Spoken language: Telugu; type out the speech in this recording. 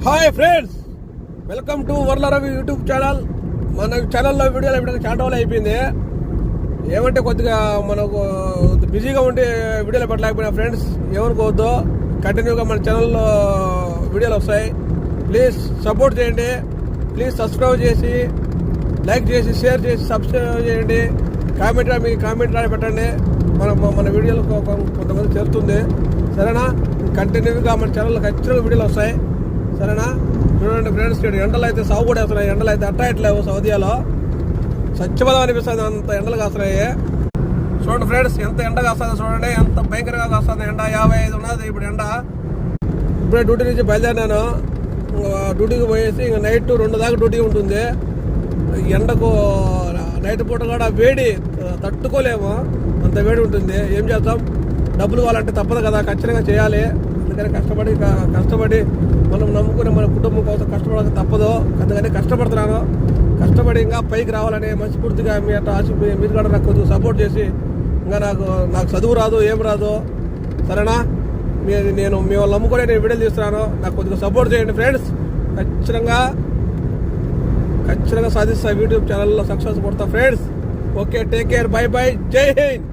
Hi friends, welcome to Varla Ravi YouTube channel. మన ఛానల్లో వీడియోలు ఇప్పుడు చాలా రోజులు అయిపోయింది. ఏమంటే కొద్దిగా మనకు బిజీగా ఉండి వీడియోలు పెట్టలేకపోయినా ఫ్రెండ్స్ ఏమనుకోవద్దు. కంటిన్యూగా మన ఛానల్లో వీడియోలు వస్తాయి. ప్లీజ్ సపోర్ట్ చేయండి. ప్లీజ్ సబ్స్క్రైబ్ చేసి లైక్ చేసి షేర్ చేసి సబ్స్క్రైబ్ చేయండి. మీకు కామెంట్ రాని పెట్టండి. మన వీడియోలు కొంతమంది చేరుతుంది. సరేనా? కంటిన్యూగా మన ఛానల్లో ఖచ్చితంగా వీడియోలు వస్తాయి. సరేనా? చూడండి ఫ్రెండ్స్, ఎండలు అయితే సాగు కూడా వేస్తున్నాయి. ఎండలు అయితే అట్టాయట్లేవు. సౌదీలో స్వచ్ఛపదం అనిపిస్తుంది, అంత ఎండలు కాస్తున్నాయి. చూడండి ఫ్రెండ్స్, ఎంత ఎండ కాస్తుంది చూడండి, ఎంత భయంకరంగా కాస్తుంది ఎండ. 55 ఉన్నది ఇప్పుడు ఎండ. ఇప్పుడే డ్యూటీ నుంచి బయలుదేరినాను. డ్యూటీకి పోయేసి ఇంకా నైట్ 2 దాకా డ్యూటీ ఉంటుంది. ఎండకు నైట్ పూట కూడా వేడి తట్టుకోలేము, అంత వేడి ఉంటుంది. ఏం చేస్తాం, డబ్బులు కావాలంటే తప్పదు కదా, ఖచ్చితంగా చేయాలి. అందుకని కష్టపడి మనం నమ్ముకుని మన కుటుంబం కోసం కష్టపడాలి తప్పదు. అందుకని కష్టపడుతున్నాను. కష్టపడి ఇంకా పైకి రావాలని మనస్ఫూర్తిగా మీ అట్లా ఆశ మీరు కూడా నాకు కొద్దిగా సపోర్ట్ చేసి, ఇంకా నాకు చదువు రాదు, ఏం రాదు. సరేనా? నేను మీ వాళ్ళు నమ్ముకొని నేను వీడియోలు తీస్తున్నాను. నాకు కొద్దిగా సపోర్ట్ చేయండి ఫ్రెండ్స్. ఖచ్చితంగా సాధిస్తా. యూట్యూబ్ ఛానల్లో సక్సెస్ కొడతా friends. Okay, take care, by by, జై హింద్.